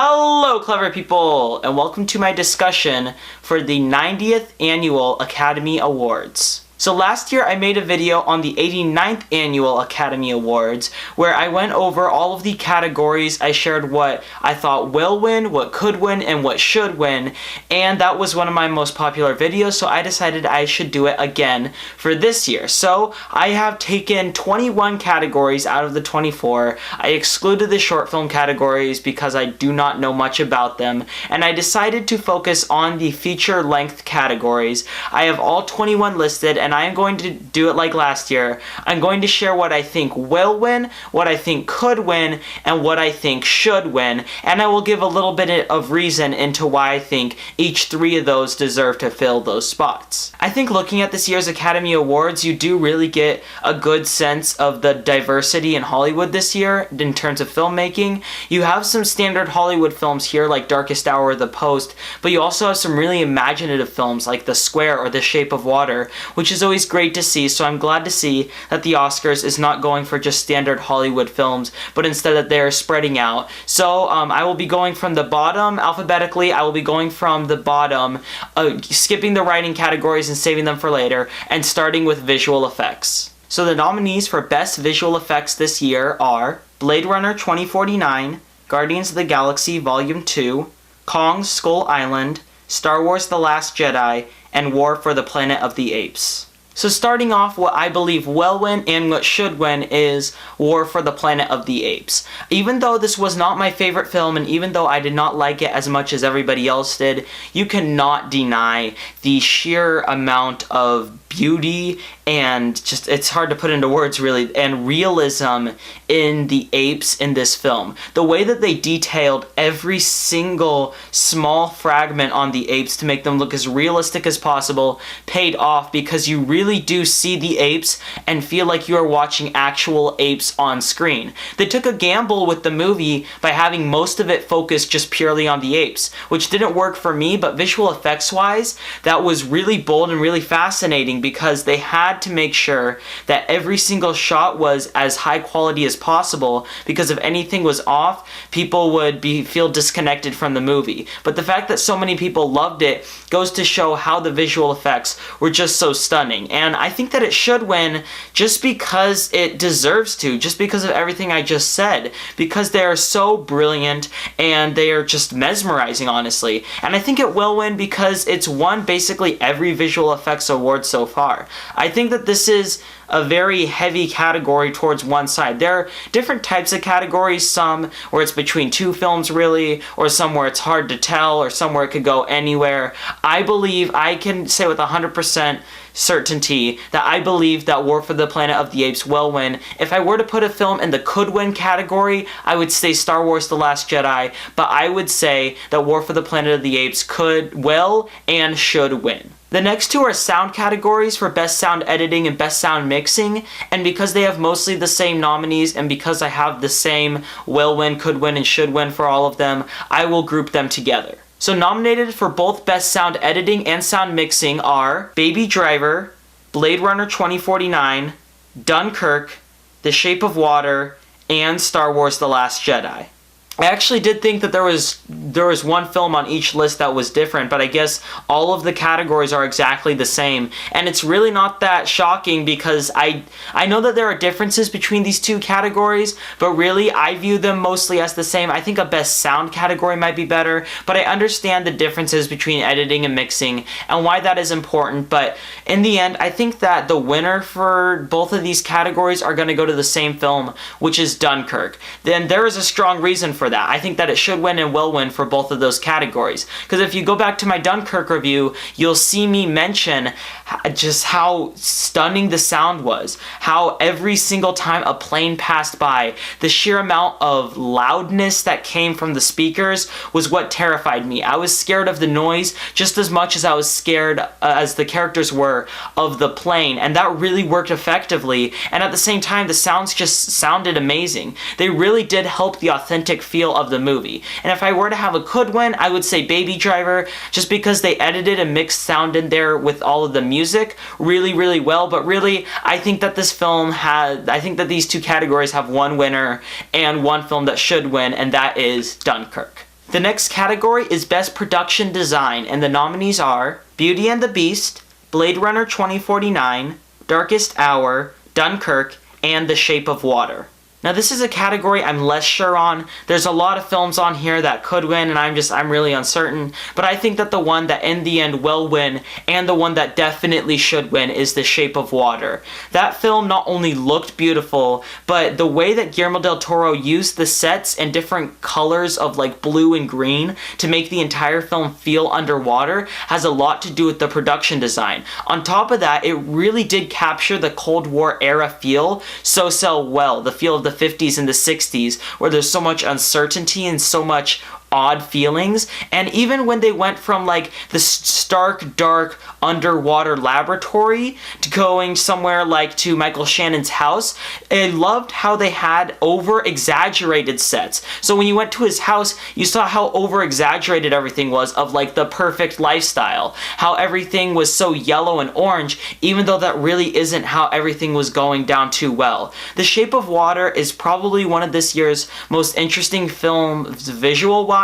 Hello, clever people, and welcome to my discussion for the 90th Annual Academy Awards. So last year I made a video on the 89th Annual Academy Awards where I went over all of the categories. I shared what I thought will win, what could win, and what should win, and that was one of my most popular videos, so I decided I should do it again for this year. So I have taken 21 categories out of the 24. I excluded the short film categories because I do not know much about them, and I decided to focus on the feature length categories. I have all 21 listed, and I am going to do it like last year. I'm going to share what I think will win, what I think could win, and what I think should win, and I will give a little bit of reason into why I think each three of those deserve to fill those spots. I think looking at this year's Academy Awards, you do really get a good sense of the diversity in Hollywood this year in terms of filmmaking. You have some standard Hollywood films here like Darkest Hour or The Post, but you also have some really imaginative films like The Square or The Shape of Water, which is always great to see, so I'm glad to see that the Oscars is not going for just standard Hollywood films, but instead that they're spreading out. So I will be going from the bottom alphabetically. I will be going from the bottom, skipping the writing categories and saving them for later, and starting with visual effects. So the nominees for Best Visual Effects this year are Blade Runner 2049, Guardians of the Galaxy Volume 2, Kong Skull Island, Star Wars The Last Jedi, and War for the Planet of the Apes. So starting off, what I believe will win and what should win is War for the Planet of the Apes. Even though this was not my favorite film, and even though I did not like it as much as everybody else did, you cannot deny the sheer amount of beauty and just, it's hard to put into words really, and realism in the apes in this film. The way that they detailed every single small fragment on the apes to make them look as realistic as possible paid off, because you really do see the apes and feel like you are watching actual apes on screen. They took a gamble with the movie by having most of it focused just purely on the apes, which didn't work for me, but visual effects wise, that was really bold and really fascinating, because they had to make sure that every single shot was as high quality as possible, because if anything was off, people would feel disconnected from the movie. But the fact that so many people loved it goes to show how the visual effects were just so stunning. And I think that it should win just because it deserves to, just because of everything I just said, because they are so brilliant and they are just mesmerizing, honestly. And I think it will win because it's won basically every visual effects award so far. I think that this is a very heavy category towards one side. There are different types of categories, some where it's between two films really, or some where it's hard to tell, or somewhere it could go anywhere. I believe I can say with 100% certainty that I believe that War for the Planet of the Apes will win. If I were to put a film in the could win category, I would say Star Wars The Last Jedi, but I would say that War for the Planet of the Apes will, and should win. The next two are sound categories for Best Sound Editing and Best Sound Mixing, and because they have mostly the same nominees, and because I have the same will win, could win, and should win for all of them, I will group them together. So nominated for both Best Sound Editing and Sound Mixing are Baby Driver, Blade Runner 2049, Dunkirk, The Shape of Water, and Star Wars The Last Jedi. I actually did think that there was one film on each list that was different, but I guess all of the categories are exactly the same, and it's really not that shocking, because I know that there are differences between these two categories, but really I view them mostly as the same. I think a Best Sound category might be better, but I understand the differences between editing and mixing and why that is important. But in the end, I think that the winner for both of these categories are going to go to the same film, which is Dunkirk. Then there is a strong reason for that. I think that it should win and will win for both of those categories, because if you go back to my Dunkirk review, you'll see me mention just how stunning the sound was, how every single time a plane passed by, the sheer amount of loudness that came from the speakers was what terrified me. I was scared of the noise just as much as I was scared as the characters were of the plane, and that really worked effectively, and at the same time the sounds just sounded amazing. They really did help the authentic feel of the movie. And if I were to have a could win, I would say Baby Driver, just because they edited and mixed sound in there with all of the music really, really well. But really, I think that these two categories have one winner and one film that should win, and that is Dunkirk. The next category is Best Production Design, and the nominees are Beauty and the Beast, Blade Runner 2049, Darkest Hour, Dunkirk, and The Shape of Water. Now this is a category I'm less sure on. There's a lot of films on here that could win, and I'm really uncertain. But I think that the one that in the end will win, and the one that definitely should win, is The Shape of Water. That film not only looked beautiful, but the way that Guillermo del Toro used the sets and different colors of like blue and green to make the entire film feel underwater has a lot to do with the production design. On top of that, it really did capture the Cold War era feel so well. The feel of the 50s and the 60s, where there's so much uncertainty and so much odd feelings. And even when they went from like the stark dark underwater laboratory to going somewhere like to Michael Shannon's house, I loved how they had over exaggerated sets. So when you went to his house, you saw how over exaggerated everything was, of like the perfect lifestyle, how everything was so yellow and orange, even though that really isn't how everything was going down too well. The Shape of Water is probably one of this year's most interesting films visual wise,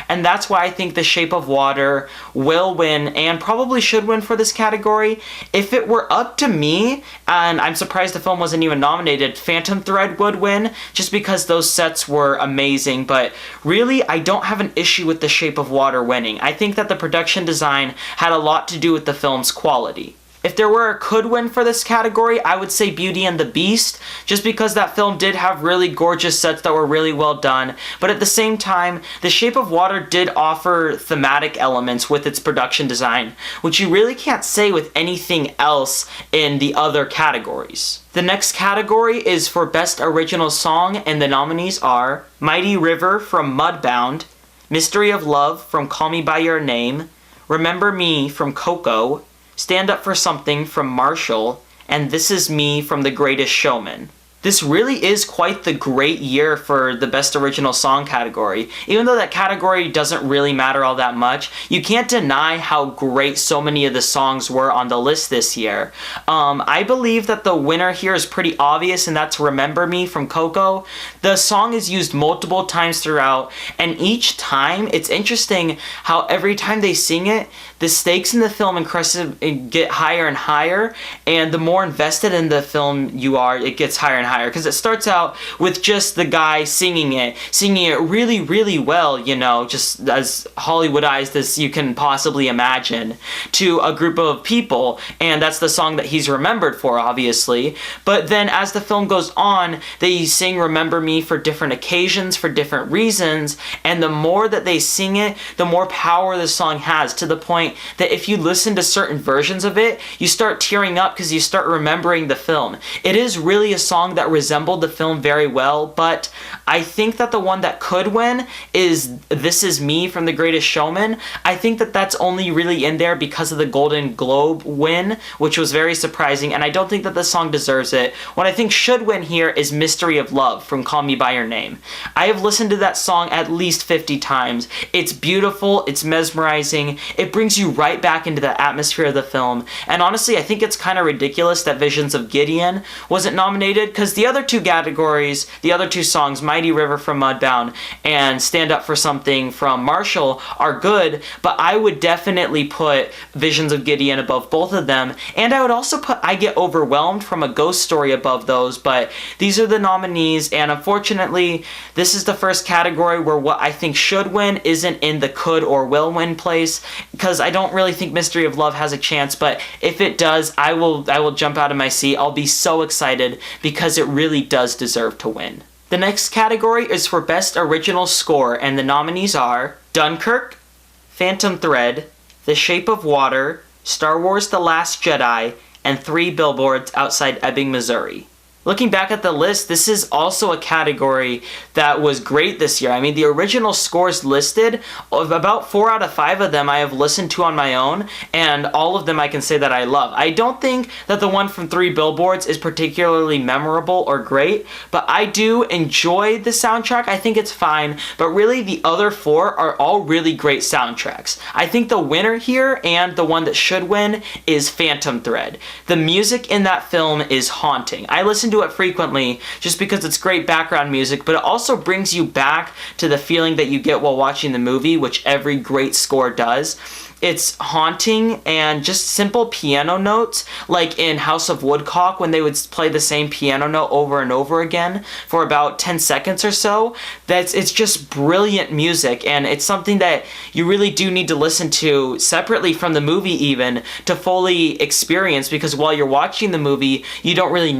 and that's why I think The Shape of Water will win and probably should win for this category. If it were up to me, and I'm surprised the film wasn't even nominated, Phantom Thread would win, just because those sets were amazing. But really, I don't have an issue with The Shape of Water winning. I think that the production design had a lot to do with the film's quality. If there were a could win for this category, I would say Beauty and the Beast, just because that film did have really gorgeous sets that were really well done. But at the same time, The Shape of Water did offer thematic elements with its production design, which you really can't say with anything else in the other categories. The next category is for Best Original Song, and the nominees are Mighty River from Mudbound, Mystery of Love from Call Me By Your Name, Remember Me from Coco, Stand Up for Something from Marshall, and This Is Me from The Greatest Showman. This really is quite the great year for the Best Original Song category. Even though that category doesn't really matter all that much, you can't deny how great so many of the songs were on the list this year. I believe that the winner here is pretty obvious, and that's Remember Me from Coco. The song is used multiple times throughout, and each time, it's interesting how every time they sing it, the stakes in the film get higher and higher, and the more invested in the film you are, it gets higher and higher. Because it starts out with just the guy singing it really well, you know, just as Hollywoodized as you can possibly imagine, to a group of people, and that's the song that he's remembered for, obviously. But then as the film goes on, they sing Remember Me for different occasions, for different reasons, and the more that they sing it, the more power the song has, to the point that if you listen to certain versions of it, you start tearing up because you start remembering the film. It is really a song that resembled the film very well, but I think that the one that could win is This Is Me from The Greatest Showman. I think that that's only really in there because of the Golden Globe win, which was very surprising, and I don't think that the song deserves it. What I think should win here is Mystery of Love from Call Me By Your Name. I have listened to that song at least 50 times. It's beautiful, it's mesmerizing, it brings you right back into the atmosphere of the film, and honestly, I think it's kind of ridiculous that Visions of Gideon wasn't nominated, because the other two categories, the other two songs, Mighty River from Mudbound and Stand Up for Something from Marshall, are good, but I would definitely put Visions of Gideon above both of them, and I would also put I Get Overwhelmed from A Ghost Story above those. But these are the nominees, and unfortunately, this is the first category where what I think should win isn't in the could or will win place, because I don't really think Mystery of Love has a chance, but if it does, I will jump out of my seat. I'll be so excited because it really does deserve to win. The next category is for Best Original Score, and the nominees are Dunkirk, Phantom Thread, The Shape of Water, Star Wars The Last Jedi, and 3 Billboards Outside Ebbing, Missouri. Looking back at the list, this is also a category that was great this year. I mean, the original scores listed, about 4 out of 5 of them I have listened to on my own, and all of them I can say that I love. I don't think that the one from 3 Billboards is particularly memorable or great, but I do enjoy the soundtrack. I think it's fine, but really the other 4 are all really great soundtracks. I think the winner here, and the one that should win, is Phantom Thread. The music in that film is haunting. I listened listen to it frequently just because it's great background music, but it also brings you back to the feeling that you get while watching the movie, which every great score does. It's haunting, and just simple piano notes, like in House of Woodcock when they would play the same piano note over and over again for about 10 seconds or so. It's just brilliant music, and it's something that you really do need to listen to separately from the movie even to fully experience, because while you're watching the movie, you don't really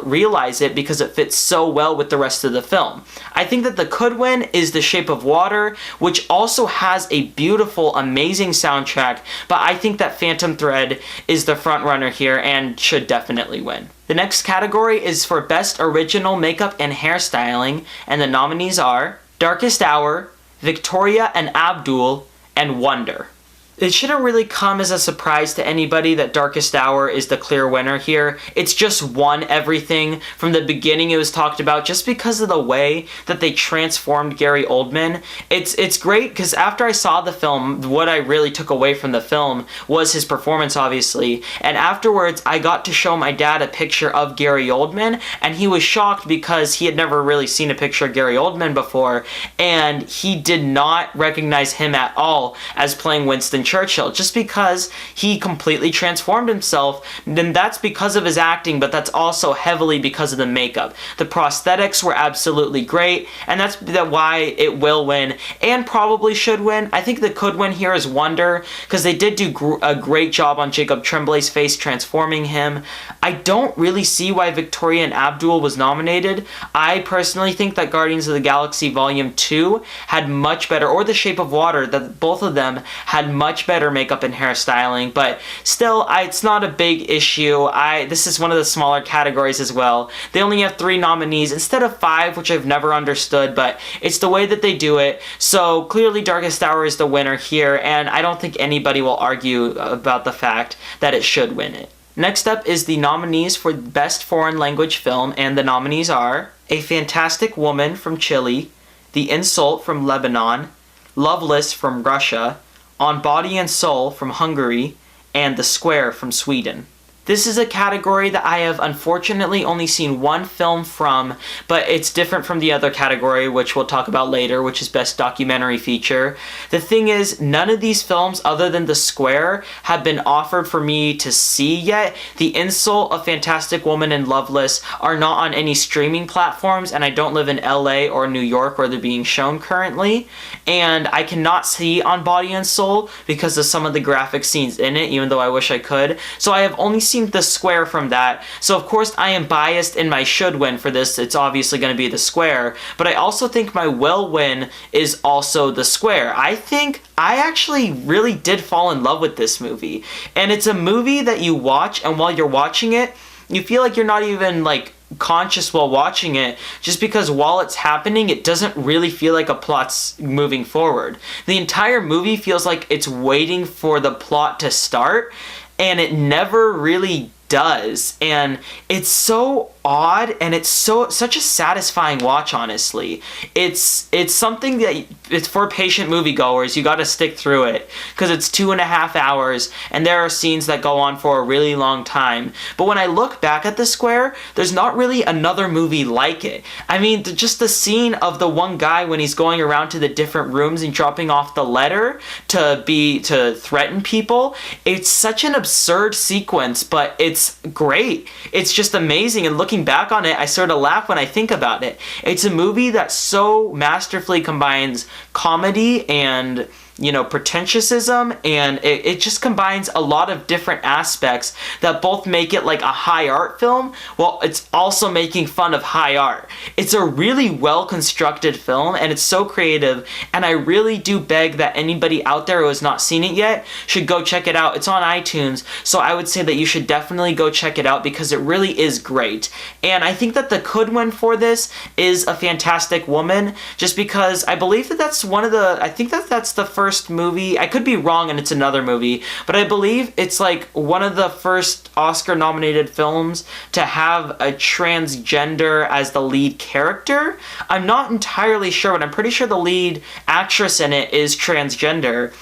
realize it because it fits so well with the rest of the film. I think that the could win is The Shape of Water, which also has a beautiful, amazing soundtrack, but I think that Phantom Thread is the front runner here and should definitely win. The next category is for Best Original Makeup and Hairstyling, and the nominees are Darkest Hour, Victoria and Abdul, and Wonder. It shouldn't really come as a surprise to anybody that Darkest Hour is the clear winner here. It's just won everything. From the beginning it was talked about just because of the way that they transformed Gary Oldman. It's great because after I saw the film, what I really took away from the film was his performance, obviously. And afterwards, I got to show my dad a picture of Gary Oldman, and he was shocked because he had never really seen a picture of Gary Oldman before, and he did not recognize him at all as playing Winston Churchill, just because he completely transformed himself. Then that's because of his acting, but that's also heavily because of the makeup. The prosthetics were absolutely great, and that's why it will win and probably should win. I think the could win here is Wonder, because they did do a great job on Jacob Tremblay's face transforming him. I don't really see why Victoria and Abdul was nominated. I personally think that Guardians of the Galaxy Volume 2 had much better, or The Shape of Water, that both of them had much better makeup and hairstyling, but still, it's not a big issue. This is one of the smaller categories as well. They only have 3 nominees instead of 5, which I've never understood, but it's the way that they do it. So clearly Darkest Hour is the winner here, and I don't think anybody will argue about the fact that it should win it. Next up is the nominees for Best Foreign Language Film, and the nominees are A Fantastic Woman from Chile, The Insult from Lebanon, Loveless from Russia, On Body and Soul from Hungary, and The Square from Sweden. This is a category that I have unfortunately only seen one film from, but it's different from the other category, which we'll talk about later, which is Best Documentary Feature. The thing is, none of these films, other than The Square, have been offered for me to see yet. The Insult, A Fantastic Woman, and Loveless are not on any streaming platforms, and I don't live in LA or New York where they're being shown currently. And I cannot see On Body and Soul because of some of the graphic scenes in it, even though I wish I could. So I have only seen The Square from that. So of course I am biased in my should win for this. It's obviously going to be The Square, but I also think my will win is also The Square. I think I actually really did fall in love with this movie, and it's a movie that you watch, and while you're watching it, you feel like you're not even like conscious while watching it, just because while it's happening, it doesn't really feel like a plot's moving forward. The entire movie feels like it's waiting for the plot to start, and it never really does. And it's so odd, and it's such a satisfying watch, honestly. It's something that it's for patient moviegoers. You gotta stick through it because it's 2.5 hours, and there are scenes that go on for a really long time. But when I look back at The Square, there's not really another movie like it. I mean, just the scene of the one guy when he's going around to the different rooms and dropping off the letter to threaten people. It's such an absurd sequence, but it's great. It's just amazing, and looking back on it, I sort of laugh when I think about it. It's a movie that so masterfully combines comedy and, pretentiousism, and it just combines a lot of different aspects that both make it like a high art film, while it's also making fun of high art. It's a really well constructed film, and it's so creative, and I really do beg that anybody out there who has not seen it yet should go check it out. It's on iTunes, so I would say that you should definitely go check it out because it really is great. And I think that the could win for this is A Fantastic Woman, just because I believe that that's the first movie, I could be wrong and it's another movie, but I believe it's like one of the first Oscar nominated films to have a transgender as the lead character. I'm not entirely sure, but I'm pretty sure the lead actress in it is transgender.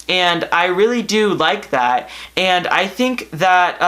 And I really do like that, and I think that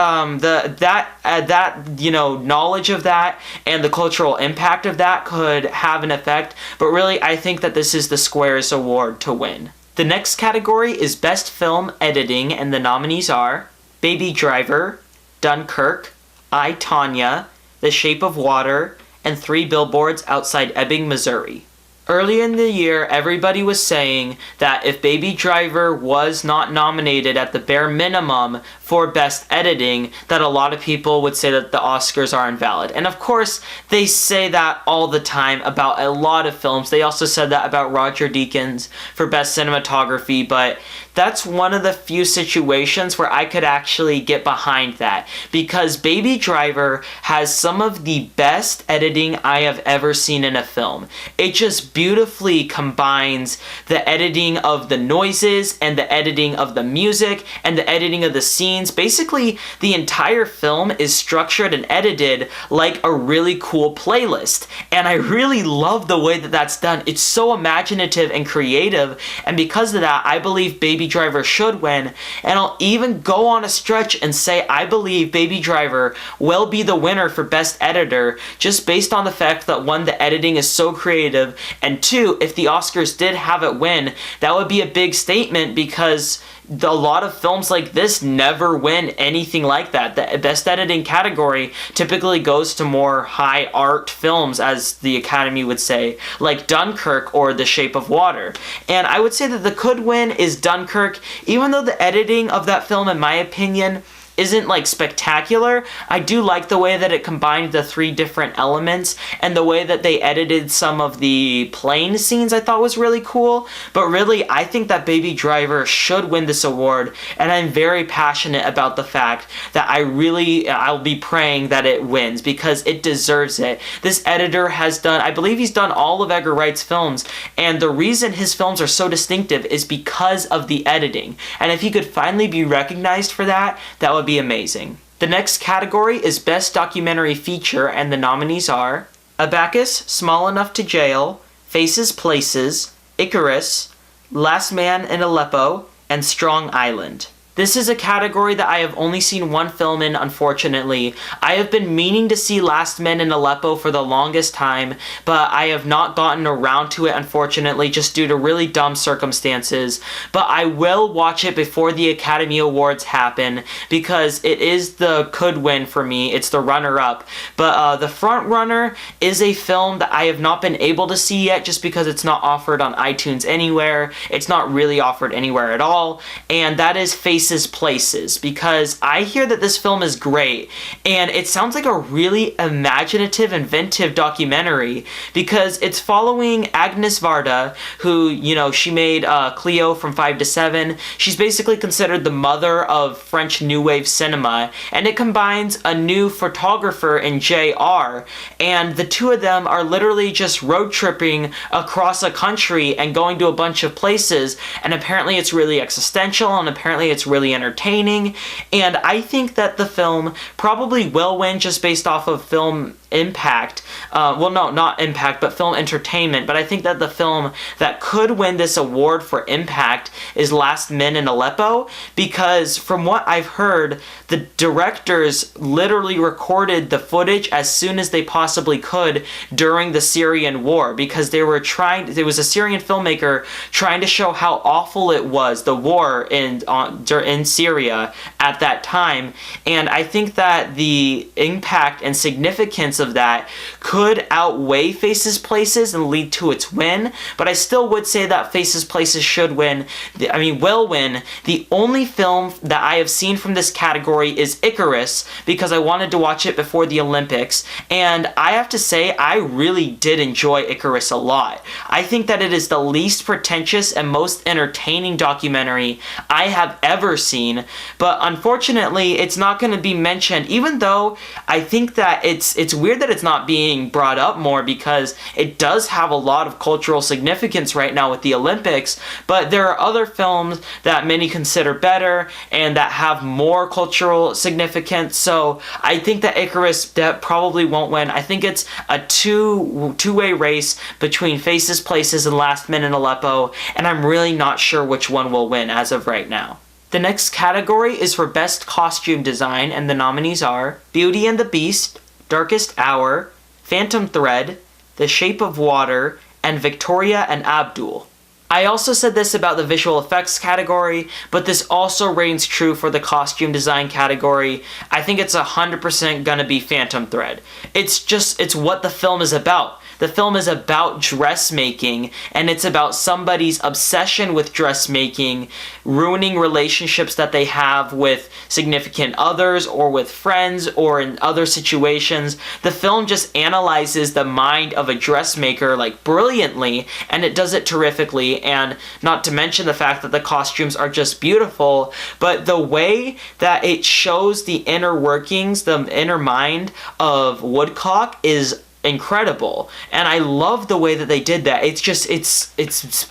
knowledge of that and the cultural impact of that could have an effect. But really, I think that this is the Squares Award to win. The next category is Best Film Editing, and the nominees are Baby Driver, Dunkirk, I, Tonya, The Shape of Water, and 3 Billboards Outside Ebbing, Missouri. Early in the year, everybody was saying that if Baby Driver was not nominated at the bare minimum for Best Editing, that a lot of people would say that the Oscars are invalid. And of course, they say that all the time about a lot of films. They also said that about Roger Deakins for Best Cinematography, but that's one of the few situations where I could actually get behind that, because Baby Driver has some of the best editing I have ever seen in a film. It just beautifully combines the editing of the noises and the editing of the music and the editing of the scenes. Basically, the entire film is structured and edited like a really cool playlist, and I really love the way that that's done. It's so imaginative and creative, and because of that, I believe Baby Driver should win, and I'll even go on a stretch and say I believe Baby Driver will be the winner for Best Editor, just based on the fact that 1, the editing is so creative, and 2, if the Oscars did have it win, that would be a big statement, because a lot of films like this never win anything like that. The Best Editing category typically goes to more high art films, as the Academy would say, like Dunkirk or The Shape of Water. And I would say that the could win is Dunkirk, even though the editing of that film, in my opinion, isn't like spectacular. I do like the way that it combined the 3 different elements, and the way that they edited some of the plane scenes I thought was really cool. But really, I think that Baby Driver should win this award, and I'm very passionate about the fact that I'll be praying that it wins, because it deserves it. This editor has done, I believe he's done all of Edgar Wright's films, and the reason his films are so distinctive is because of the editing. And if he could finally be recognized for that, that would be amazing. The next category is Best Documentary Feature, and the nominees are Abacus, Small Enough to Jail, Faces Places, Icarus, Last Man in Aleppo, and Strong Island. This is a category that I have only seen 1 film in, unfortunately. I have been meaning to see Last Men in Aleppo for the longest time, but I have not gotten around to it, unfortunately, just due to really dumb circumstances. But I will watch it before the Academy Awards happen, because it is the could win for me. It's the runner-up. But the front runner is a film that I have not been able to see yet, just because it's not offered on iTunes anywhere. It's not really offered anywhere at all, and that is Faces Places, because I hear that this film is great, and it sounds like a really imaginative, inventive documentary, because it's following Agnes Varda, who, she made Cleo from 5 to 7. She's basically considered the mother of French New Wave cinema, and it combines a new photographer in J.R., and the 2 of them are literally just road tripping across a country and going to a bunch of places, and apparently it's really existential, and apparently it's really entertaining, and I think that the film probably will win just based off of film impact. Well, no, not impact, but film entertainment. But I think that the film that could win this award for impact is Last Men in Aleppo, because from what I've heard, the directors literally recorded the footage as soon as they possibly could during the Syrian war, because there was a Syrian filmmaker trying to show how awful it was, the war in Syria at that time. And I think that the impact and significance of that could outweigh Faces Places and lead to its win, but I still would say that Faces Places will win. The only film that I have seen from this category is Icarus, because I wanted to watch it before the Olympics, and I have to say I really did enjoy Icarus a lot. I think that it is the least pretentious and most entertaining documentary I have ever ever seen, but unfortunately it's not going to be mentioned, even though I think that it's weird that it's not being brought up more, because it does have a lot of cultural significance right now with the Olympics, but there are other films that many consider better and that have more cultural significance. So I think that Icarus probably won't win. I think it's a two-way race between Faces, Places, and Last Men in Aleppo, and I'm really not sure which one will win as of right now. The next category is for Best Costume Design, and the nominees are Beauty and the Beast, Darkest Hour, Phantom Thread, The Shape of Water, and Victoria and Abdul. I also said this about the visual effects category, but this also reigns true for the costume design category. I think it's 100% gonna be Phantom Thread. It's what the film is about. The film is about dressmaking, and it's about somebody's obsession with dressmaking, ruining relationships that they have with significant others or with friends or in other situations. The film just analyzes the mind of a dressmaker like brilliantly, and it does it terrifically, and not to mention the fact that the costumes are just beautiful, but the way that it shows the inner workings, the inner mind of Woodcock is incredible, and I love the way that they did that. It's just it's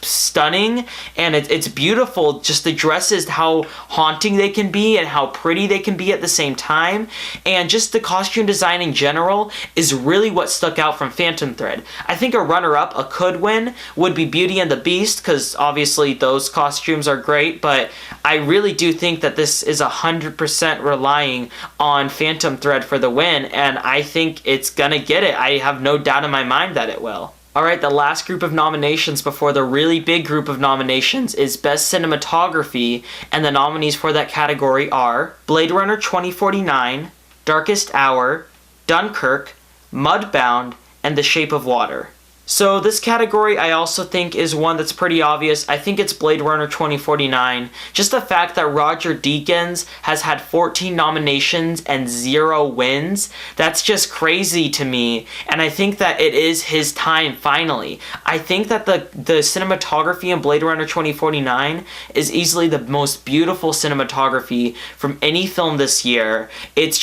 stunning, and it's beautiful. Just the dresses, how haunting they can be and how pretty they can be at the same time, and just the costume design in general is really what stuck out from Phantom Thread. I think a runner-up, a could win, would be Beauty and the Beast, because obviously those costumes are great, but I really do think that this is 100% relying on Phantom Thread for the win, and I think it's gonna get it. I have no doubt in my mind that it will. Alright, the last group of nominations before the really big group of nominations is Best Cinematography, and the nominees for that category are Blade Runner 2049, Darkest Hour, Dunkirk, Mudbound, and The Shape of Water. So this category I also think is one that's pretty obvious. I think it's Blade Runner 2049. Just the fact that Roger Deakins has had 14 nominations and 0 wins, that's just crazy to me. And I think that it is his time finally. I think that the cinematography in Blade Runner 2049 is easily the most beautiful cinematography from any film this year. It's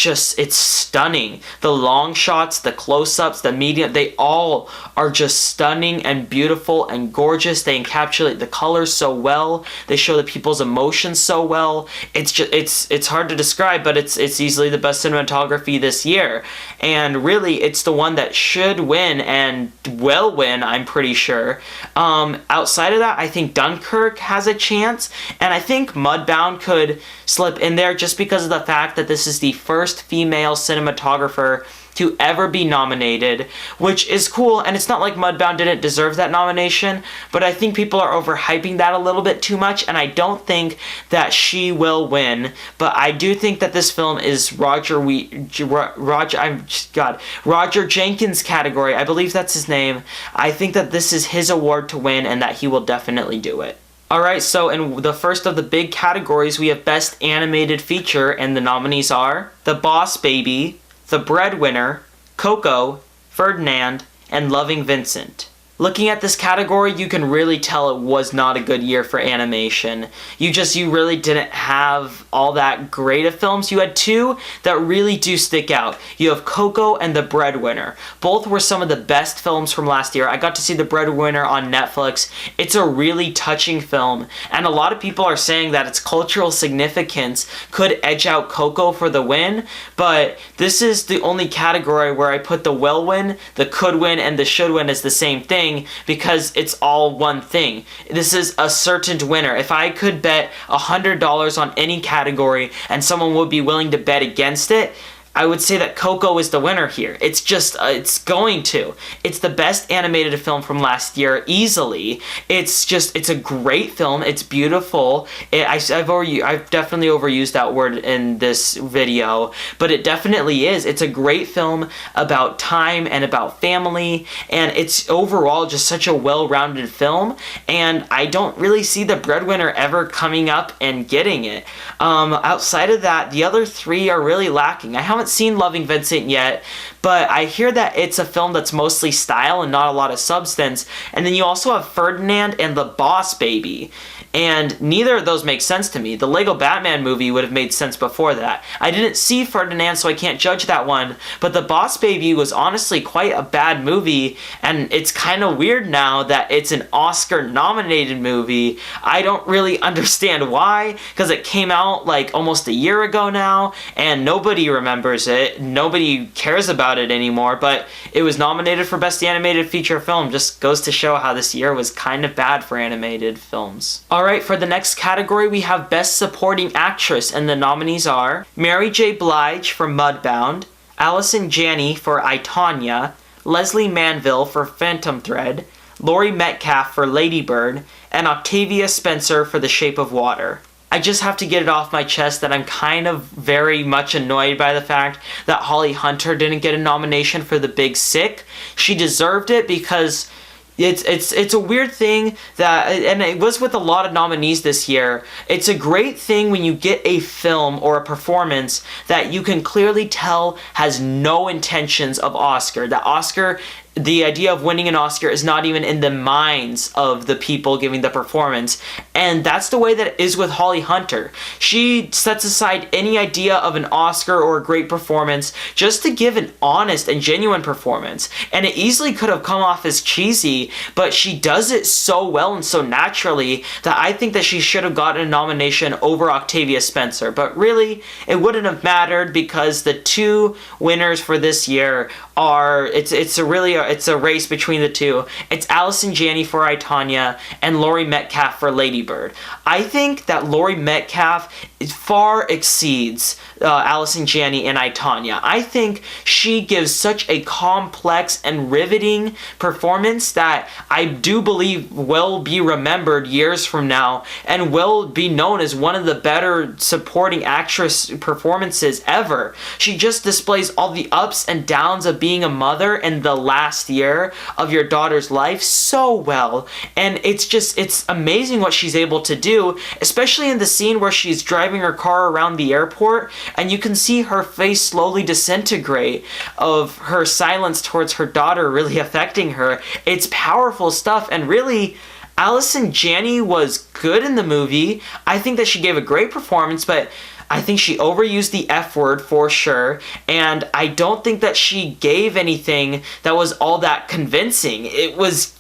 stunning. The long shots, the close-ups, the medium, they all are just stunning and beautiful and gorgeous. They encapsulate the colors so well. They show the people's emotions so well. It's hard to describe, but it's easily the best cinematography this year. And really, it's the one that should win and will win, I'm pretty sure. Outside of that, I think Dunkirk has a chance, and I think Mudbound could slip in there just because of the fact that this is the first female cinematographer to ever be nominated, which is cool, and it's not like Mudbound didn't deserve that nomination, but I think people are overhyping that a little bit too much, and I don't think that she will win, but I do think that this film is Roger Jenkins' category. I believe that's his name. I think that this is his award to win, and that he will definitely do it. Alright, so in the first of the big categories, we have Best Animated Feature, and the nominees are The Boss Baby, The Breadwinner, Coco, Ferdinand, and Loving Vincent. Looking at this category, you can really tell it was not a good year for animation. You really didn't have all that great of films. You had two that really do stick out. You have Coco and The Breadwinner. Both were some of the best films from last year. I got to see The Breadwinner on Netflix. It's a really touching film, and a lot of people are saying that its cultural significance could edge out Coco for the win, but this is the only category where I put the will win, the could win, and the should win as the same thing, because it's all one thing. This is a certain winner. If I could bet $100 on any category and someone would be willing to bet against it, I would say that Coco is the winner here. It's going to. It's the best animated film from last year, easily. It's a great film. It's beautiful. I've definitely overused that word in this video, but it definitely is. It's a great film about time and about family, and it's overall just such a well-rounded film, and I don't really see The Breadwinner ever coming up and getting it. Outside of that, the other three are really lacking. I haven't seen Loving Vincent yet, but I hear that it's a film that's mostly style and not a lot of substance. And then you also have Ferdinand and The Boss Baby. and neither of those make sense to me. The Lego Batman movie would have made sense before that. I didn't see Ferdinand, so I can't judge that one, but The Boss Baby was honestly quite a bad movie, and it's kind of weird now that it's an Oscar-nominated movie. I don't really understand why, because it came out like almost a year ago now, and nobody remembers it. Nobody cares about it anymore, but it was nominated for Best Animated Feature Film. Just goes to show how this year was kind of bad for animated films. Alright, for the next category, we have Best Supporting Actress, and the nominees are Mary J. Blige for Mudbound, Allison Janney for I, Tonya, Leslie Manville for Phantom Thread, Laurie Metcalf for Lady Bird, and Octavia Spencer for The Shape of Water. I just have to get it off my chest that I'm kind of very much annoyed by the fact that Holly Hunter didn't get a nomination for The Big Sick. She deserved it because it's a weird thing that, and it was with a lot of nominees this year, it's a great thing when you get a film or a performance that you can clearly tell has no intentions of Oscar. That Oscar, the idea of winning an Oscar is not even in the minds of the people giving the performance, and that's the way that it is with Holly Hunter. She sets aside any idea of an Oscar or a great performance just to give an honest and genuine performance, and it easily could have come off as cheesy, but she does it so well and so naturally that I think that she should have gotten a nomination over Octavia Spencer, but really, it wouldn't have mattered because the two winners for this year are, it's a race between the two. It's Allison Janney for I, Tonya and Laurie Metcalf for Lady Bird. I think that Laurie Metcalf far exceeds Allison Janney and I, Tonya. I think she gives such a complex and riveting performance that I do believe will be remembered years from now and will be known as one of the better supporting actress performances ever. She just displays all the ups and downs of being a mother in the last year of your daughter's life so well, and it's amazing what she's able to do, especially in the scene where she's driving her car around the airport and you can see her face slowly disintegrate of her silence towards her daughter really affecting her. It's powerful stuff, and really Allison Janney was good in the movie. I think that she gave a great performance, but I think she overused the F word for sure, and I don't think that she gave anything that was all that convincing. It was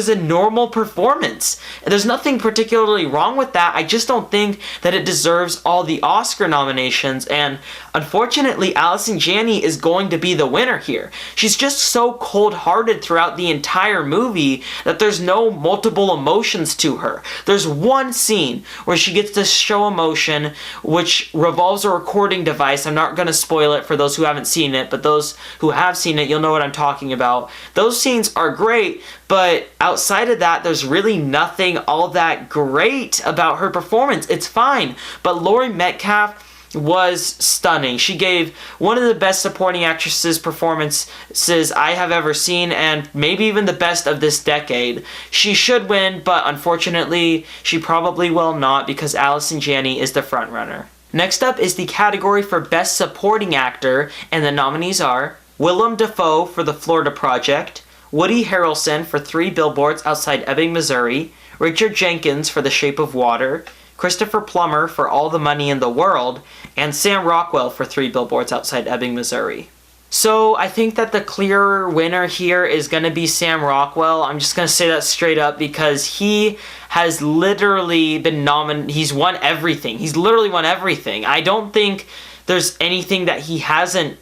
a normal performance. And there's nothing particularly wrong with that. I just don't think that it deserves all the Oscar nominations, and unfortunately Allison Janney is going to be the winner here. She's just so cold-hearted throughout the entire movie that there's no multiple emotions to her. There's one scene where she gets to show emotion, which revolves a recording device. I'm not going to spoil it for those who haven't seen it, but those who have seen it, you'll know what I'm talking about. Those scenes are great, but outside of that, there's really nothing all that great about her performance. It's fine, but Laurie Metcalf was stunning. She gave one of the best supporting actresses performances I have ever seen, and maybe even the best of this decade. She should win, but unfortunately, she probably will not because Allison Janney is the frontrunner. Next up is the category for Best Supporting Actor, and the nominees are Willem Dafoe for The Florida Project, Woody Harrelson for 3 Billboards Outside Ebbing, Missouri, Richard Jenkins for The Shape of Water, Christopher Plummer for All the Money in the World, and Sam Rockwell for 3 Billboards Outside Ebbing, Missouri. So I think that the clear winner here is going to be Sam Rockwell. I'm just going to say that straight up because he has literally been nominated. He's won everything. He's literally won everything. I don't think there's anything that he hasn't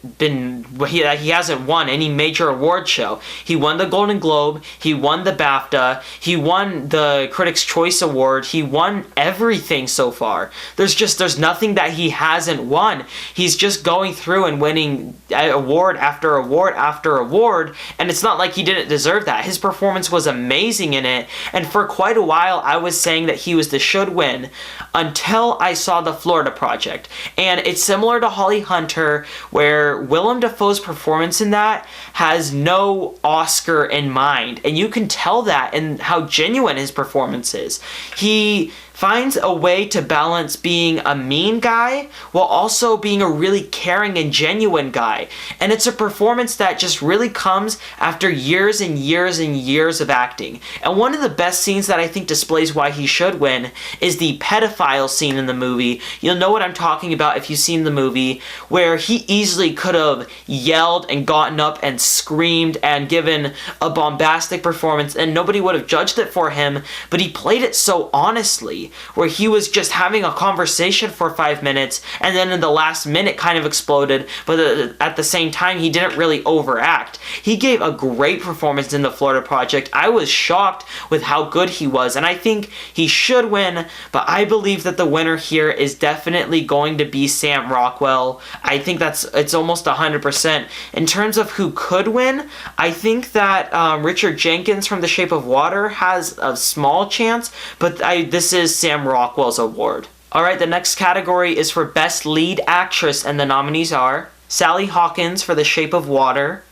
won, any major award show. He won the Golden Globe, he won the BAFTA, he won the Critics' Choice Award, he won everything so far. There's nothing that he hasn't won. He's just going through and winning award after award after award, and it's not like he didn't deserve that. His performance was amazing in it, and for quite a while I was saying that he was the should win until I saw The Florida Project. And it's similar to Holly Hunter, where Willem Dafoe's performance in that has no Oscar in mind, and you can tell that in how genuine his performance is. He finds a way to balance being a mean guy while also being a really caring and genuine guy. And it's a performance that just really comes after years and years and years of acting. And one of the best scenes that I think displays why he should win is the pedophile scene in the movie. You'll know what I'm talking about if you've seen the movie, where he easily could have yelled and gotten up and screamed and given a bombastic performance and nobody would have judged it for him, but he played it so honestly, where he was just having a conversation for 5 minutes and then in the last minute kind of exploded, but at the same time he didn't really overact. He gave a great performance in the Florida Project. I was shocked with how good he was, and I think he should win, but I believe that the winner here is definitely going to be Sam Rockwell. I think it's almost 100%. In terms of who could win, I think that Richard Jenkins from The Shape of Water has a small chance, but this is Sam Rockwell's award. Alright, the next category is for Best Lead Actress, and the nominees are Sally Hawkins for The Shape of Water,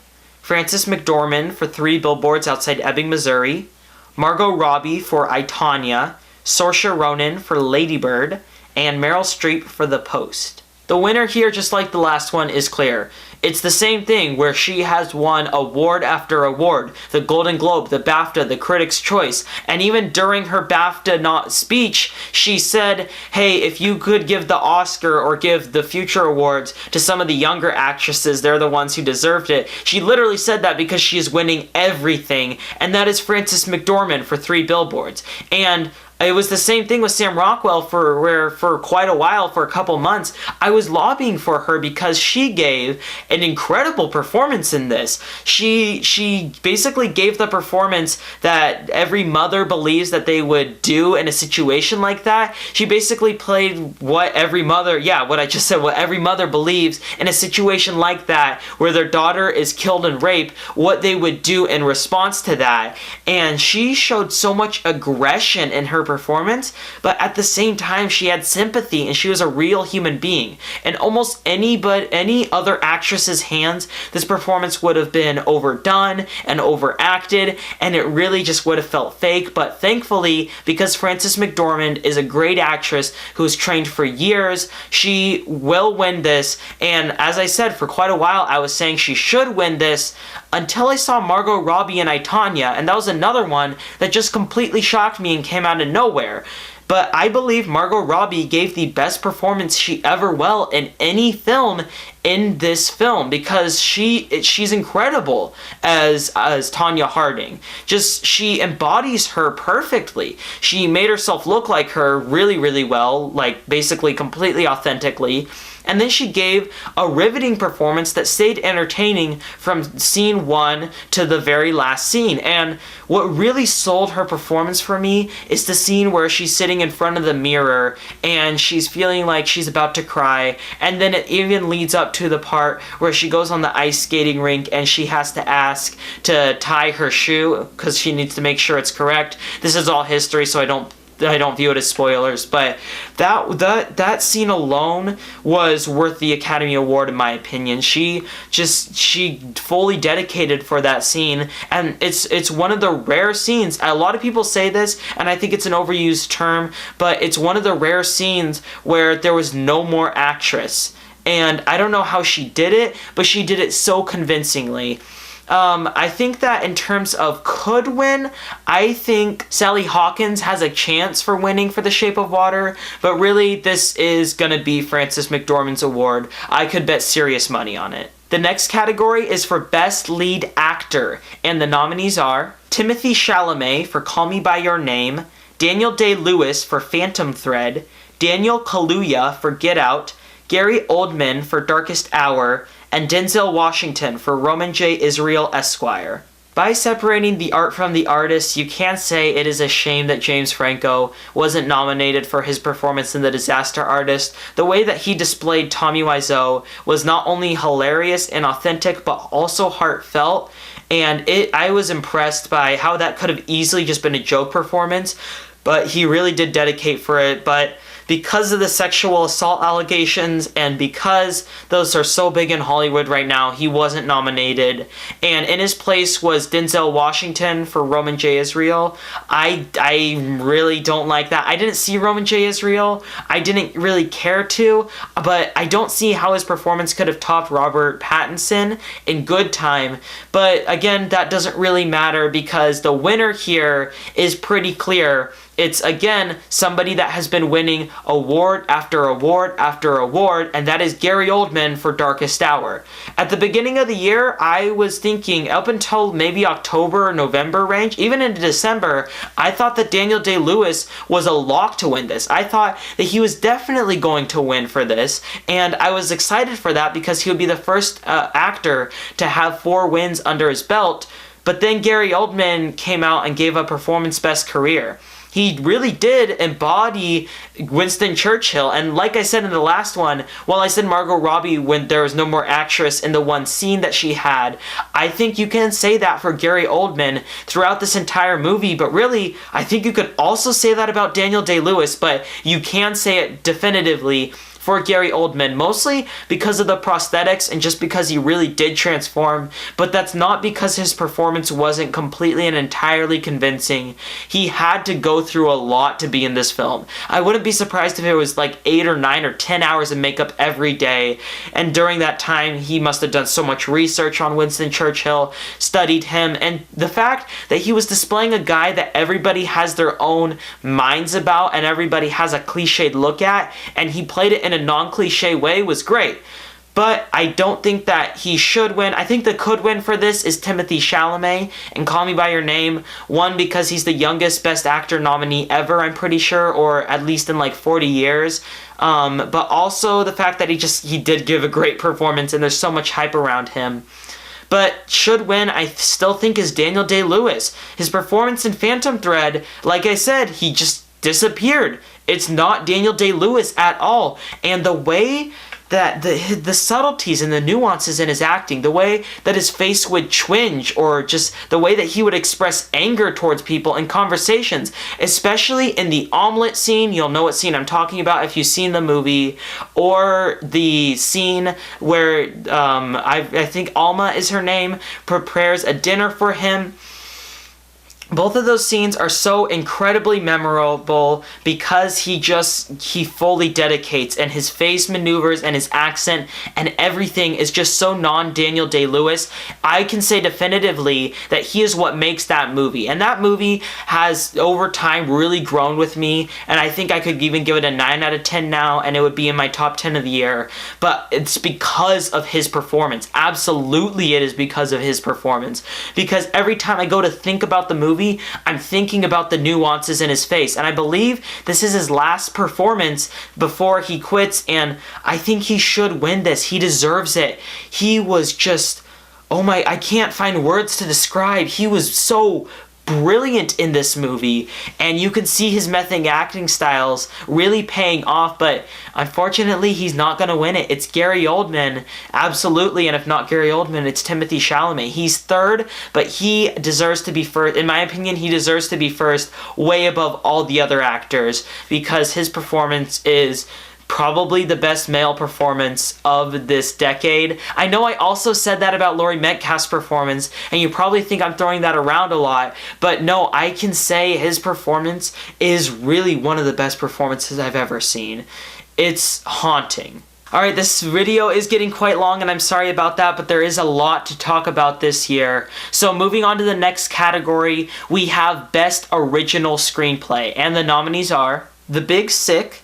Frances McDormand for 3 Billboards Outside Ebbing, Missouri, Margot Robbie for I, Tonya, Saoirse Ronan for Lady Bird, and Meryl Streep for The Post. The winner here, just like the last one, is clear. It's the same thing where she has won award after award. The Golden Globe, the BAFTA, the Critics' Choice. And even during her BAFTA speech, she said, hey, if you could give the Oscar or give the future awards to some of the younger actresses, they're the ones who deserved it. She literally said that because she is winning everything. And that is Frances McDormand for 3 Billboards. And it was the same thing with Sam Rockwell for quite a while, for a couple months. I was lobbying for her because she gave an incredible performance in this. She basically gave the performance that every mother believes that they would do in a situation like that. She basically played what every mother, what I just said, what every mother believes in a situation like that, where their daughter is killed and raped, what they would do in response to that. And she showed so much aggression in her performance, but at the same time she had sympathy and she was a real human being. In almost any other actress's hands, this performance would have been overdone and overacted, and it really just would have felt fake. But thankfully, because Frances McDormand is a great actress who's trained for years, she will win this. And as I said, for quite a while I was saying she should win this, until I saw Margot Robbie in I, Tonya, and that was another one that just completely shocked me and came out of nowhere. But I believe Margot Robbie gave the best performance she ever will in any film in this film, because she's incredible as Tonya Harding. She embodies her perfectly. She made herself look like her really, really well, like basically completely authentically. And then she gave a riveting performance that stayed entertaining from scene 1 to the very last scene. And what really sold her performance for me is the scene where she's sitting in front of the mirror and she's feeling like she's about to cry. And then it even leads up to the part where she goes on the ice skating rink and she has to ask to tie her shoe because she needs to make sure it's correct. This is all history, so I don't view it as spoilers, but that scene alone was worth the Academy Award in my opinion. She fully dedicated for that scene, and it's one of the rare scenes. A lot of people say this, and I think it's an overused term, but it's one of the rare scenes where there was no more actress. And I don't know how she did it, but she did it so convincingly. I think that in terms of could win, I think Sally Hawkins has a chance for winning for The Shape of Water, but really this is gonna be Frances McDormand's award. I could bet serious money on it. The next category is for Best Lead Actor, and the nominees are Timothée Chalamet for Call Me By Your Name, Daniel Day-Lewis for Phantom Thread, Daniel Kaluuya for Get Out, Gary Oldman for Darkest Hour, and Denzel Washington for Roman J. Israel Esquire. By separating the art from the artist, you can say it is a shame that James Franco wasn't nominated for his performance in The Disaster Artist. The way that he displayed Tommy Wiseau was not only hilarious and authentic, but also heartfelt, and I was impressed by how that could have easily just been a joke performance, but he really did dedicate for it. But because of the sexual assault allegations and because those are so big in Hollywood right now, he wasn't nominated. And in his place was Denzel Washington for Roman J. Israel. I really don't like that. I didn't see Roman J. Israel. I didn't really care to, but I don't see how his performance could have topped Robert Pattinson in Good Time. But again, that doesn't really matter because the winner here is pretty clear. It's, again, somebody that has been winning award after award after award, and that is Gary Oldman for Darkest Hour. At the beginning of the year, I was thinking, up until maybe October or November range, even into December, I thought that Daniel Day-Lewis was a lock to win this. I thought that he was definitely going to win for this, and I was excited for that because he would be the first actor to have 4 wins under his belt. But then Gary Oldman came out and gave a performance best career. He really did embody Winston Churchill. And like I said in the last one, while I said Margot Robbie when there was no more actress in the one scene that she had, I think you can say that for Gary Oldman throughout this entire movie. But really, I think you could also say that about Daniel Day-Lewis, but you can say it definitively for Gary Oldman, mostly because of the prosthetics and just because he really did transform, but that's not because his performance wasn't completely and entirely convincing. He had to go through a lot to be in this film. I wouldn't be surprised if it was like 8 or 9 or 10 hours of makeup every day, and during that time he must have done so much research on Winston Churchill, studied him, and the fact that he was displaying a guy that everybody has their own minds about and everybody has a cliched look at, and he played it in a non-cliche way was great. But I don't think that he should win. I think the could win for this is Timothée Chalamet in Call Me By Your Name. One, because he's the youngest Best Actor nominee ever, I'm pretty sure, or at least in like 40 years. But also the fact that he did give a great performance and there's so much hype around him. But should win, I still think, is Daniel Day-Lewis. His performance in Phantom Thread, like I said, he just disappeared. It's not Daniel Day-Lewis at all. And the way that the subtleties and the nuances in his acting, the way that his face would twinge, or just the way that he would express anger towards people in conversations, especially in the omelet scene, you'll know what scene I'm talking about if you've seen the movie, or the scene where I think Alma is her name, prepares a dinner for him. Both of those scenes are so incredibly memorable because he fully dedicates, and his face maneuvers and his accent and everything is just so non-Daniel Day-Lewis. I can say definitively that he is what makes that movie. And that movie has, over time, really grown with me, and I think I could even give it a 9 out of 10 now, and it would be in my top 10 of the year. But it's because of his performance. Absolutely it is because of his performance. Because every time I go to think about the movie, I'm thinking about the nuances in his face, and I believe this is his last performance before he quits, and I think he should win this. He deserves it. He was just, I can't find words to describe. He was so brilliant in this movie, and you can see his method acting styles really paying off, but unfortunately he's not going to win it. It's Gary Oldman, absolutely, and if not Gary Oldman, it's Timothée Chalamet. He's third, but he deserves to be first. In my opinion, he deserves to be first, way above all the other actors, because his performance is probably the best male performance of this decade. I know I also said that about Laurie Metcalf's performance, and you probably think I'm throwing that around a lot, but no, I can say his performance is really one of the best performances I've ever seen. It's haunting. Alright, this video is getting quite long, and I'm sorry about that, but there is a lot to talk about this year. So moving on to the next category, we have Best Original Screenplay, and the nominees are The Big Sick,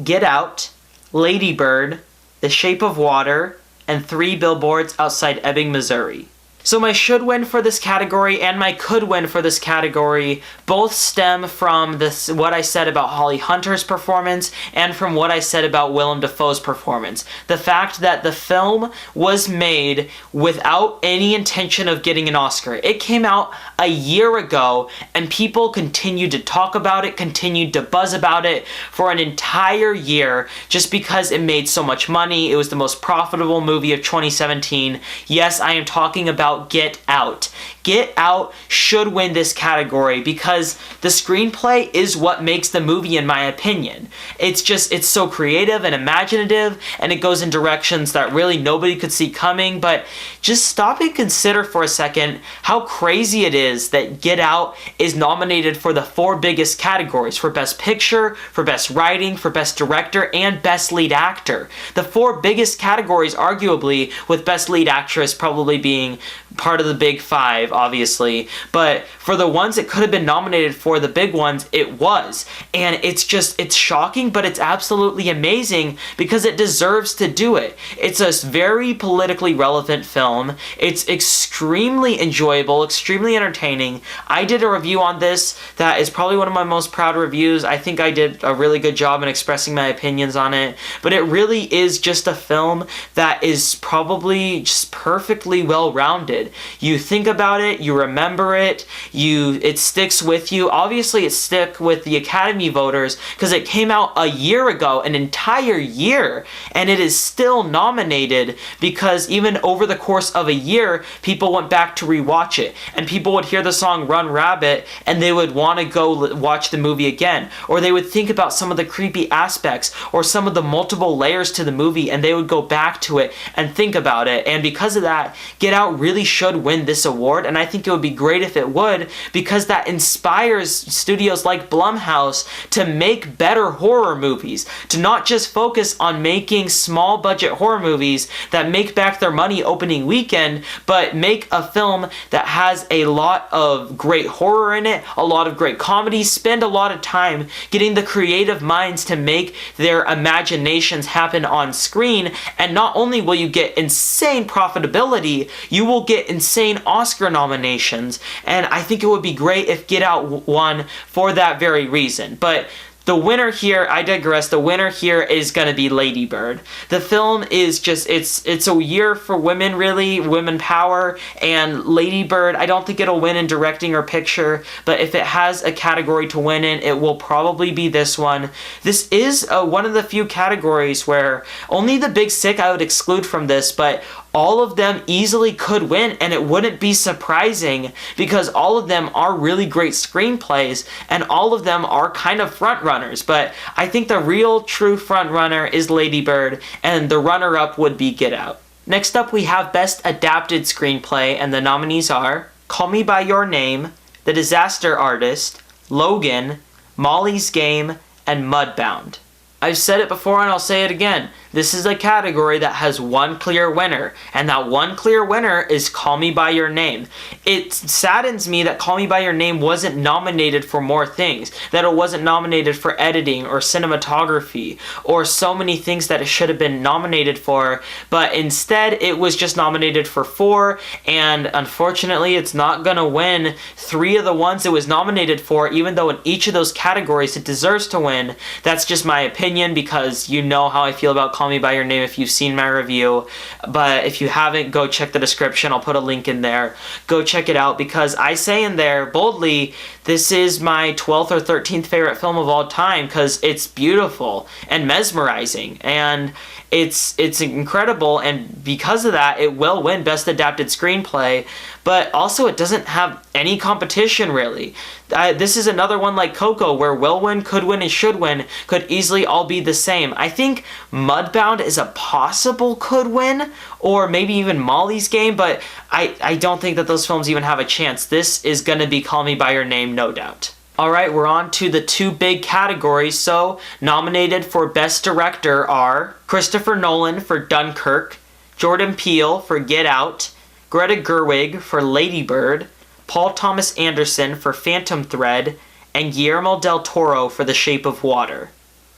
Get Out, Lady Bird, The Shape of Water, and 3 Billboards Outside Ebbing, Missouri. So my should win for this category and my could win for this category both stem from what I said about Holly Hunter's performance and from what I said about Willem Dafoe's performance. The fact that the film was made without any intention of getting an Oscar. It came out a year ago and people continued to talk about it, continued to buzz about it for an entire year just because it made so much money. It was the most profitable movie of 2017. Yes, I am talking about about Get Out. Get Out should win this category because the screenplay is what makes the movie, in my opinion. It's so creative and imaginative, and it goes in directions that really nobody could see coming, but just stop and consider for a second how crazy it is that Get Out is nominated for the 4 biggest categories: for Best Picture, for Best Writing, for Best Director, and Best Lead Actor. The 4 biggest categories, arguably, with Best Lead Actress probably being part of the big 5, obviously, but for the ones it could have been nominated for, the big ones, it was. And it's shocking, but it's absolutely amazing because it deserves to do it. It's a very politically relevant film. It's extremely enjoyable, extremely entertaining. I did a review on this that is probably one of my most proud reviews. I think I did a really good job in expressing my opinions on it, but it really is just a film that is probably just perfectly well-rounded. You think about it, you remember it, it sticks with you. Obviously, it stuck with the Academy voters because it came out a year ago, an entire year, and it is still nominated because even over the course of a year, people went back to rewatch it, and people would hear the song Run Rabbit, and they would want to go watch the movie again, or they would think about some of the creepy aspects or some of the multiple layers to the movie, and they would go back to it and think about it. And because of that, Get Out really should win this award, and I think it would be great if it would, because that inspires studios like Blumhouse to make better horror movies, to not just focus on making small budget horror movies that make back their money opening weekend, but make a film that has a lot of great horror in it, a lot of great comedy, spend a lot of time getting the creative minds to make their imaginations happen on screen. And not only will you get insane profitability, you will get insane Oscar nominations, and I think it would be great if Get Out won for that very reason. But the winner here, I digress, the winner here is going to be Lady Bird. The film is just, it's a year for women, really, women power, and Lady Bird, I don't think it'll win in directing or picture, but if it has a category to win in, it will probably be this one. This is one of the few categories where only the Big Sick I would exclude from this, but all of them easily could win, and it wouldn't be surprising because all of them are really great screenplays and all of them are kind of front runners. But I think the real true front runner is Lady Bird, and the runner-up would be Get Out. Next up, we have Best Adapted Screenplay, and the nominees are Call Me By Your Name, The Disaster Artist, Logan, Molly's Game, and Mudbound. I've said it before and I'll say it again. This is a category that has one clear winner, and that one clear winner is Call Me By Your Name. It saddens me that Call Me By Your Name wasn't nominated for more things, that it wasn't nominated for editing or cinematography or so many things that it should have been nominated for, but instead it was just nominated for 4, and unfortunately it's not gonna win 3 of the ones it was nominated for, even though in each of those categories it deserves to win. That's just my opinion because you know how I feel about Call Me By Your Name if you've seen my review, but if you haven't, go check the description. I'll put a link in there. Go check it out because I say in there boldly, this is my 12th or 13th favorite film of all time because it's beautiful and mesmerizing and it's incredible, and because of that it will win Best Adapted Screenplay, but also it doesn't have any competition really. This is another one like Coco where will win, could win, and should win could easily all be the same. I think Mudbound is a possible could win, or maybe even Molly's Game, but I don't think that those films even have a chance. This is going to be Call Me By Your Name, no doubt. Alright, we're on to the 2 big categories. So, nominated for Best Director are Christopher Nolan for Dunkirk, Jordan Peele for Get Out, Greta Gerwig for Lady Bird, Paul Thomas Anderson for Phantom Thread, and Guillermo del Toro for The Shape of Water.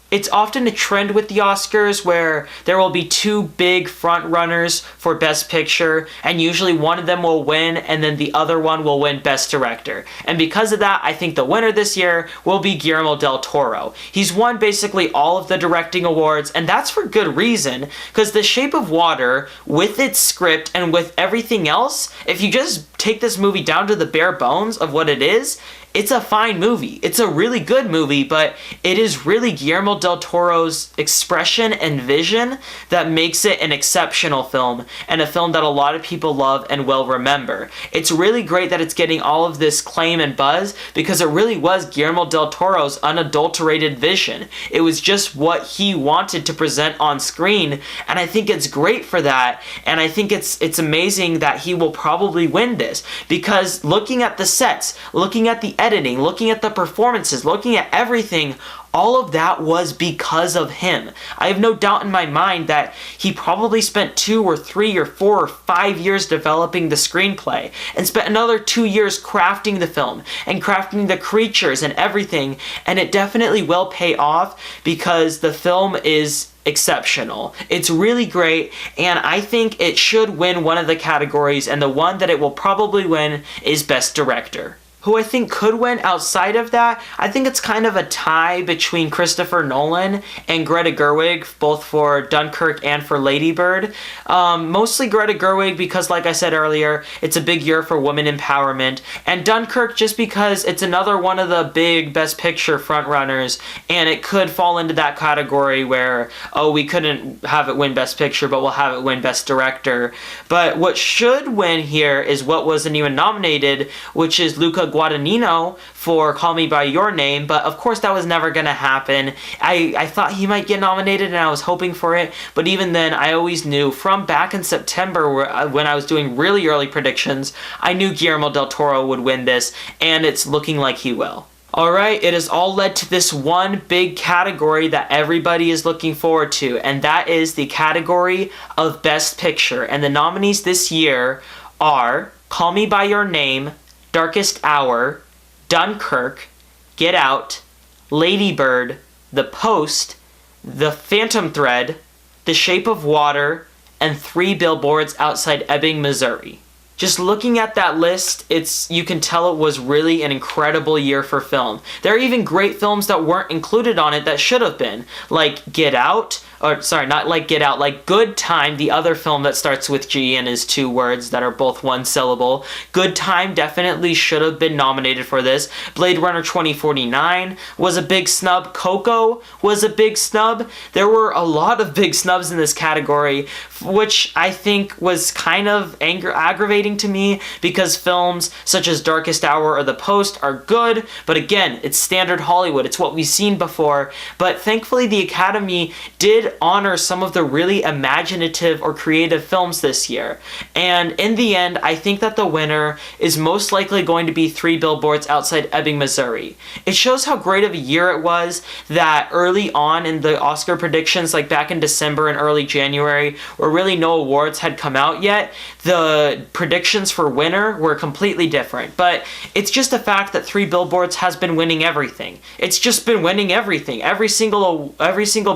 It's often a trend with the Oscars where there will be 2 big front runners for Best Picture, and usually one of them will win and then the other one will win Best Director. And because of that, I think the winner this year will be Guillermo del Toro. He's won basically all of the directing awards, and that's for good reason, because The Shape of Water, with its script and with everything else, if you just take this movie down to the bare bones of what it is, it's a fine movie. It's a really good movie, but it is really Guillermo del Toro's expression and vision that makes it an exceptional film, and a film that a lot of people love and will remember. It's really great that it's getting all of this claim and buzz, because it really was Guillermo del Toro's unadulterated vision. It was just what he wanted to present on screen, and I think it's great for that, and I think it's amazing that he will probably win this, because looking at the sets, looking at the editing, looking at the performances, looking at everything, all of that was because of him. I have no doubt in my mind that he probably spent 2 or 3 or 4 or 5 years developing the screenplay, and spent another 2 years crafting the film and crafting the creatures and everything, and it definitely will pay off, because the film is exceptional. It's really great, and I think it should win one of the categories, and the one that it will probably win is Best Director. Who I think could win outside of that, I think it's kind of a tie between Christopher Nolan and Greta Gerwig, both for Dunkirk and for Lady Bird. Mostly Greta Gerwig because, like I said earlier, it's a big year for women empowerment, and Dunkirk just because it's another one of the big Best Picture frontrunners, and it could fall into that category where, oh, we couldn't have it win Best Picture, but we'll have it win Best Director. But what should win here is what wasn't even nominated, which is Luca Guadagnino for Call Me By Your Name, but of course that was never gonna happen. I thought he might get nominated, and I was hoping for it, but even then I always knew from back in September when I was doing really early predictions, I knew Guillermo del Toro would win this, and it's looking like he will. Alright, it has all led to this one big category that everybody is looking forward to, and that is the category of Best Picture, and the nominees this year are Call Me By Your Name, Darkest Hour, Dunkirk, Get Out, Lady Bird, The Post, The Phantom Thread, The Shape of Water, and 3 Billboards Outside Ebbing, Missouri. Just looking at that list, you can tell it was really an incredible year for film. There are even great films that weren't included on it that should have been, like Get Out, or sorry, not like Get Out, like Good Time, the other film that starts with G and is 2 words that are both 1 syllable. Good Time definitely should have been nominated for this. Blade Runner 2049 was a big snub. Coco was a big snub. There were a lot of big snubs in this category, which I think was kind of aggravating to me, because films such as Darkest Hour or The Post are good, but again, it's standard Hollywood. It's what we've seen before, but thankfully the Academy did honor some of the really imaginative or creative films this year, and in the end, I think that the winner is most likely going to be 3 Billboards Outside Ebbing, Missouri. It shows how great of a year it was that early on in the Oscar predictions, like back in December and early January, where really no awards had come out yet, the predictions for winner were completely different. But it's just a fact that 3 Billboards has been winning everything. It's just been winning everything. Every single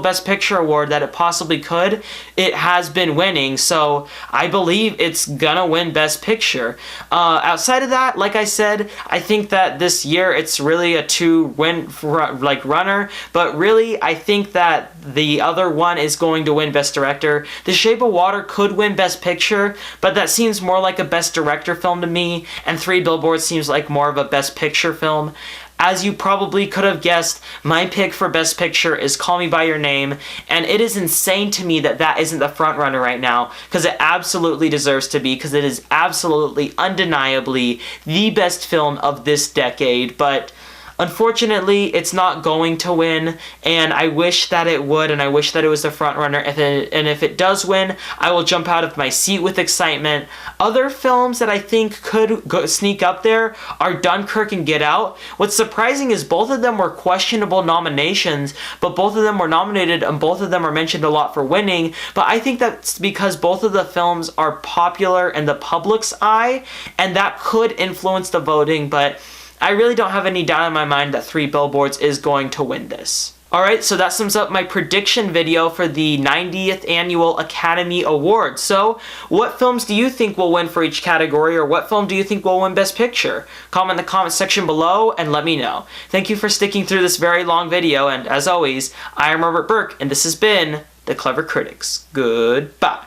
Best Picture award that it possibly could, it has been winning. So I believe it's gonna win Best Picture. Outside of that, like I said, I think that this year it's really a 2-win runner. But really, I think that the other one is going to win Best Director. The Shape of Water could win Best Picture, but that seems more like a Best Director film to me, and 3 Billboards seems like more of a Best Picture film. As you probably could have guessed, my pick for Best Picture is Call Me By Your Name, and it is insane to me that that isn't the frontrunner right now, because it absolutely deserves to be, because it is absolutely, undeniably the best film of this decade, but unfortunately, it's not going to win, and I wish that it would, and I wish that it was the frontrunner, and if it does win, I will jump out of my seat with excitement. Other films that I think could sneak up there are Dunkirk and Get Out. What's surprising is both of them were questionable nominations, but both of them were nominated, and both of them are mentioned a lot for winning, but I think that's because both of the films are popular in the public's eye, and that could influence the voting, but I really don't have any doubt in my mind that 3 Billboards is going to win this. Alright, so that sums up my prediction video for the 90th Annual Academy Awards. So, what films do you think will win for each category, or what film do you think will win Best Picture? Comment in the comment section below and let me know. Thank you for sticking through this very long video, and as always, I am Robert Burke, and this has been The Clever Critics. Goodbye.